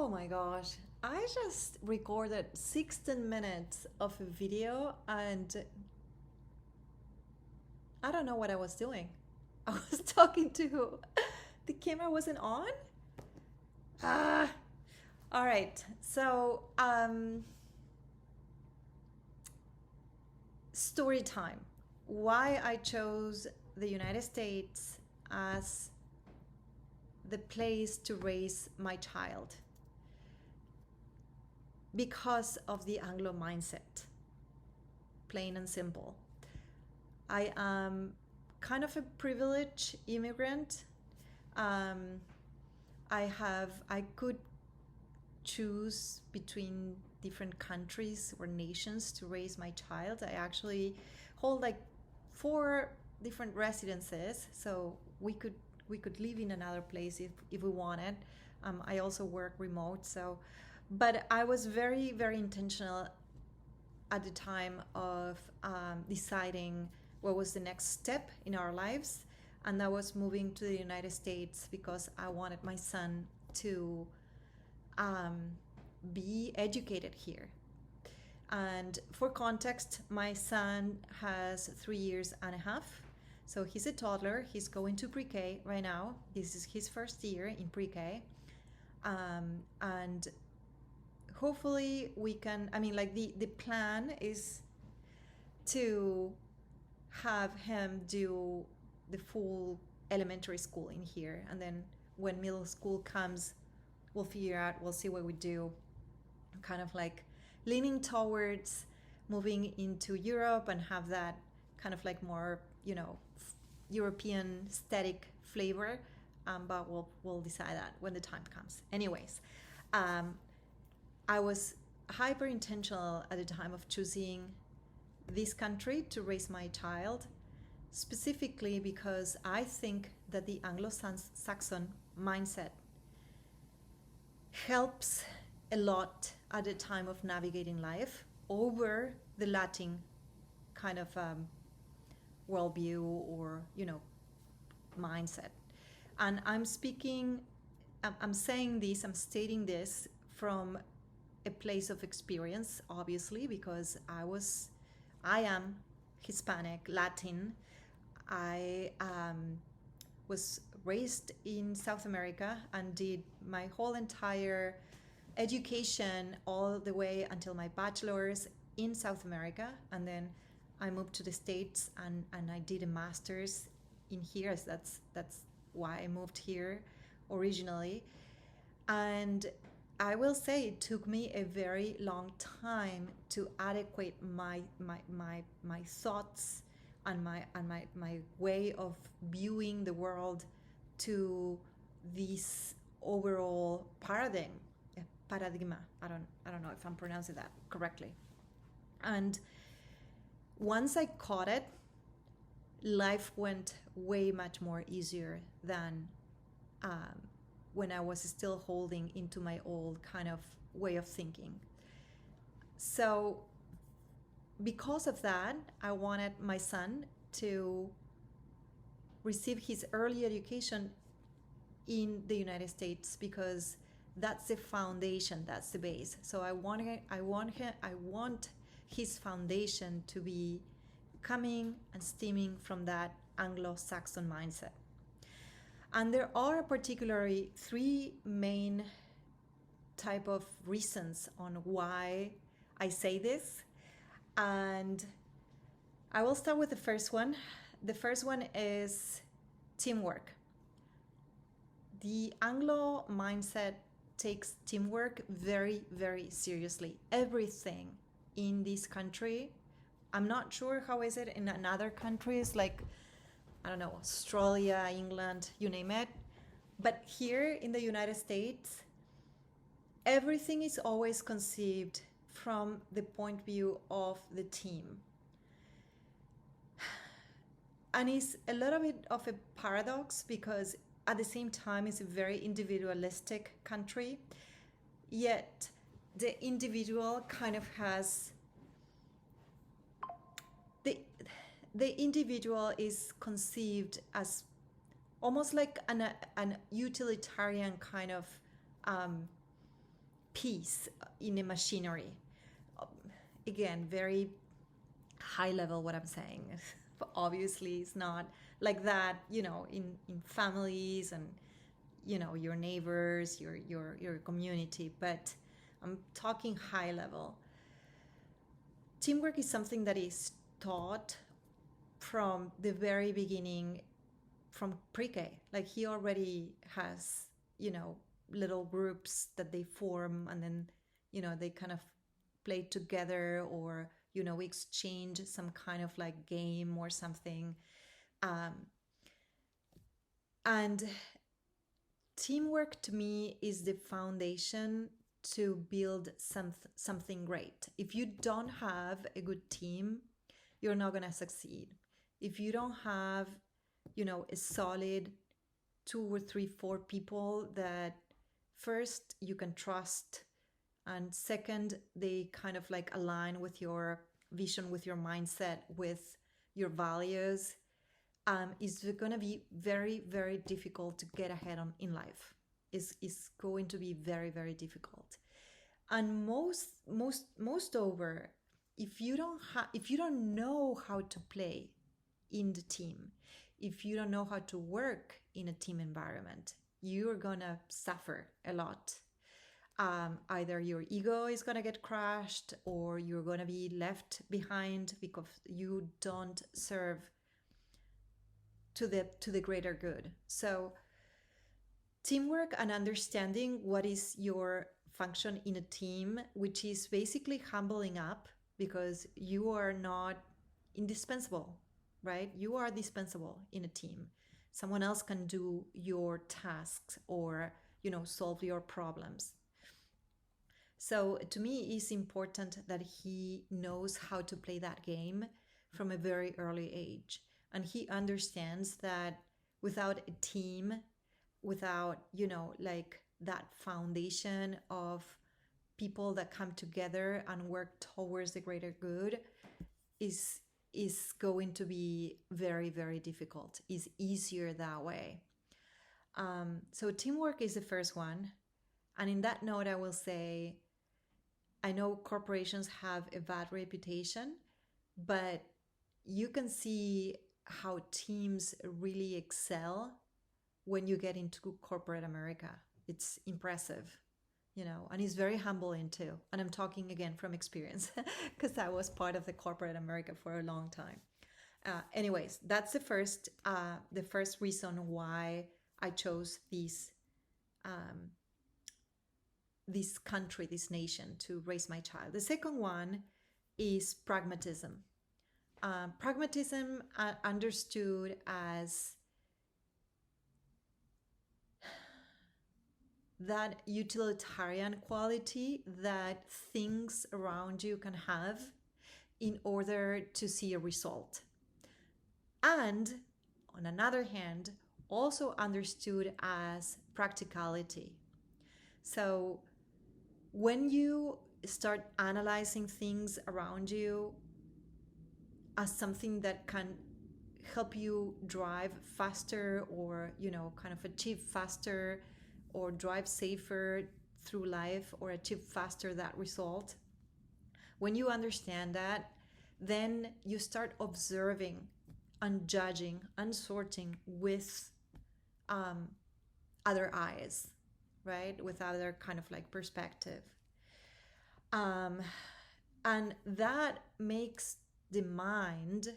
Oh my gosh. I just recorded 16 minutes of a video and I don't know what I was doing. I was talking to the camera wasn't on. Ah, all right. Story time. Why I chose the United States as the place to raise my child. Because of the Anglo mindset, plain and simple. I am kind of a privileged immigrant. Um, I could choose between different countries or nations to raise my child. I actually hold like 4 different residences, so we could live in another place if we wanted. I also work remote, so but I was very very intentional at the time of deciding what was the next step in our lives, and that was moving to the United States because I wanted my son to um, be educated here. And for context, my son has 3 years and a half. So he's a toddler. He's going to pre-K right now. This is his first year in pre-K. And hopefully we can, I mean, like the plan is to have him do the full elementary school in here. And then when middle school comes, we'll figure out, we'll see what we do. Kind of like leaning towards moving into Europe and have that kind of like more, European static flavor. But we'll decide that when the time comes. Anyways, I was hyper intentional at the time of choosing this country to raise my child, specifically because I think that the Anglo-Saxon mindset helps a lot at the time of navigating life over the Latin kind of worldview or mindset. And I'm stating this from a place of experience, obviously, because I am Hispanic, Latin. I was raised in South America and did my whole entire education all the way until my bachelor's in South America. And then I moved to the States and I did a master's in here. So that's why I moved here originally. And I will say it took me a very long time to adequate my thoughts and my way of viewing the world to this overall paradigma. I don't know if I'm pronouncing that correctly. And once I caught it, life went way much more easier than when I was still holding into my old kind of way of thinking. So because of that, I wanted my son to receive his early education in the United States because that's the foundation, that's the base. So I want his foundation to be coming and stemming from that Anglo-Saxon mindset. And there are particularly 3 main type of reasons on why I say this. And I will start with the first one. The first one is teamwork. The Anglo mindset takes teamwork very, very seriously. Everything in this country, I'm not sure how is it in other countries like, I don't know, Australia, England, you name it. But here in the United States, everything is always conceived from the point of view of the team. And it's a little bit of a paradox because at the same time, it's a very individualistic country. Yet the individual kind of has the individual is conceived as almost like an utilitarian kind of piece in a machinery. Um, Again, very high level what I'm saying. But obviously, it's not like that, in families and, your neighbors, your community. But I'm talking high level. Teamwork is something that is taught from the very beginning, from pre-K. Like he already has, little groups that they form, and then, they kind of play together, or, exchange some kind of like game or something. Um, and teamwork to me is the foundation to build something great. If you don't have a good team, you're not going to succeed. If you don't have, a solid 2 or 3, 4 people that first you can trust, and second, they kind of like align with your vision, with your mindset, with your values, is going to be very, very difficult to get ahead in life. Is going to be very, very difficult. And most over, if you don't know how to play in the team, if you don't know how to work in a team environment, you're gonna suffer a lot. Either your ego is gonna get crushed, or you're gonna be left behind because you don't serve to the greater good. So teamwork and understanding what is your function in a team, which is basically humbling up, because you are not indispensable, right? You are dispensable in a team. Someone else can do your tasks, or, solve your problems. So to me, it's important that he knows how to play that game from a very early age. And he understands that without a team, without, like that foundation of people that come together and work towards the greater good, is going to be very, very difficult. Is easier that way. So teamwork is the first one. And in that note, I will say, I know corporations have a bad reputation, but you can see how teams really excel when you get into corporate America. It's impressive, and it's very humbling too. And I'm talking again from experience because I was part of the corporate America for a long time. Anyways, that's the first reason why I chose this country, this nation, to raise my child. The second one is pragmatism. Pragmatism, understood as that utilitarian quality that things around you can have in order to see a result. And on another hand, also understood as practicality. So when you start analyzing things around you as something that can help you drive faster, or, kind of achieve faster, or drive safer through life, or achieve faster that result, when you understand that, then you start observing and judging and sorting with other eyes, right? With other kind of like perspective. And that makes the mind,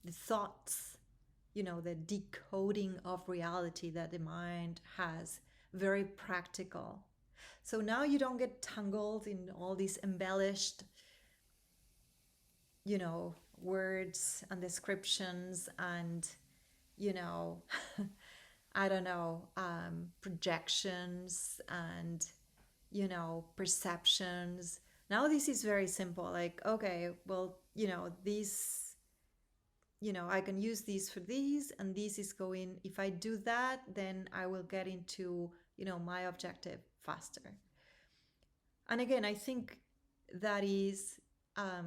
the thoughts, the decoding of reality that the mind has, very practical. So now you don't get tangled in all these embellished, words and descriptions and, I don't know, projections and, perceptions. Now this is very simple. Like, okay, well, these, I can use these for these, and this is going, if I do that, then I will get into, my objective faster. And again, I think that is a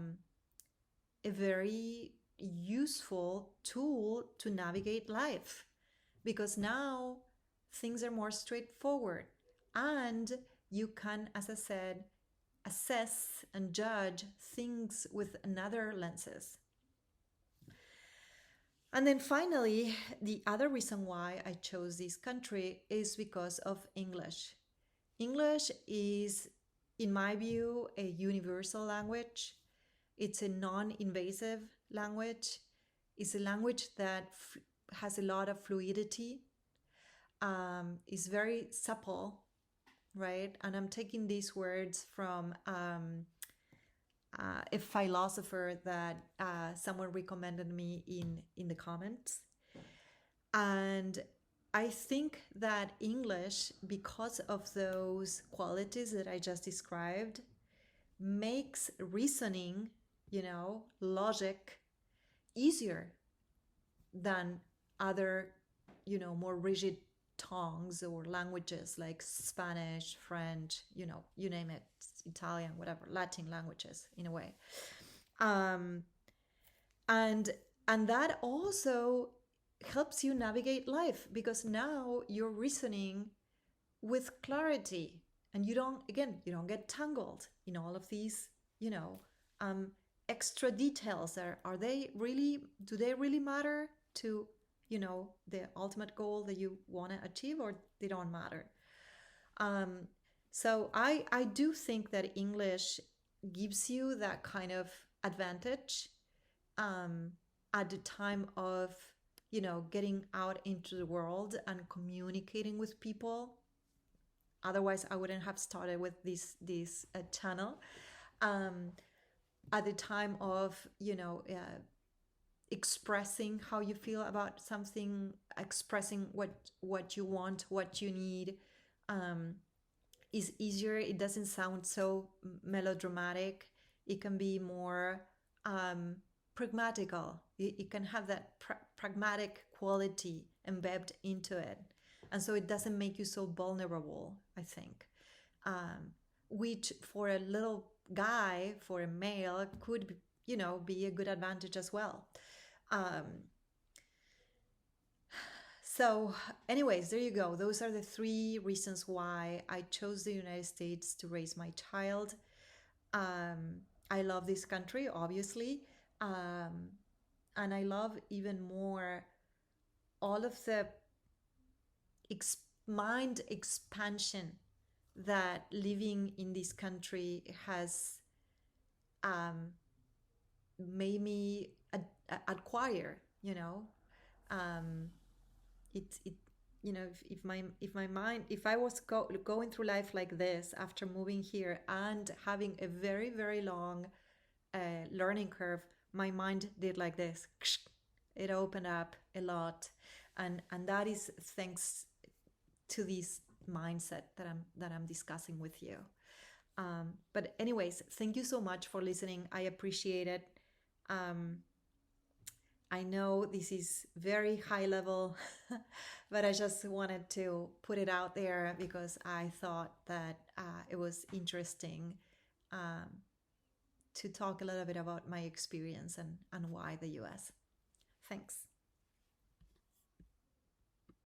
very useful tool to navigate life, because now things are more straightforward, and you can, as I said, assess and judge things with another lenses. And then finally, the other reason why I chose this country is because of English. English is, in my view, a universal language. It's a non-invasive language. It's a language that has a lot of fluidity. Is very supple, right? And I'm taking these words from a philosopher that someone recommended me in the comments. And I think that English, because of those qualities that I just described, makes reasoning, logic, easier than other, more rigid tongues or languages like Spanish, French, you name it, Italian, whatever, Latin languages in a way. And that also helps you navigate life, because now you're reasoning with clarity, and you don't get tangled in all of these, extra details. Do they really matter to, the ultimate goal that you want to achieve, or they don't matter? So I do think that English gives you that kind of advantage at the time of, getting out into the world and communicating with people. Otherwise, I wouldn't have started with this channel. At the time of, expressing how you feel about something, expressing what you want, what you need, is easier. It doesn't sound so melodramatic. It can be more pragmatical. It can have that pragmatic quality embedded into it. And so it doesn't make you so vulnerable, I think. Which for a little guy, for a male, could, be a good advantage as well. So anyways, there you go. Those are the 3 reasons why I chose the United States to raise my child. I love this country, obviously. And I love even more all of the mind expansion that living in this country has made me acquire. If I was going through life like this after moving here and having a very, very long learning curve, my mind did like this. It opened up a lot, and that is thanks to this mindset that I'm discussing with you. But anyways, thank you so much for listening. I appreciate it. I know this is very high level, but I just wanted to put it out there because I thought that it was interesting to talk a little bit about my experience and why the US. Thanks.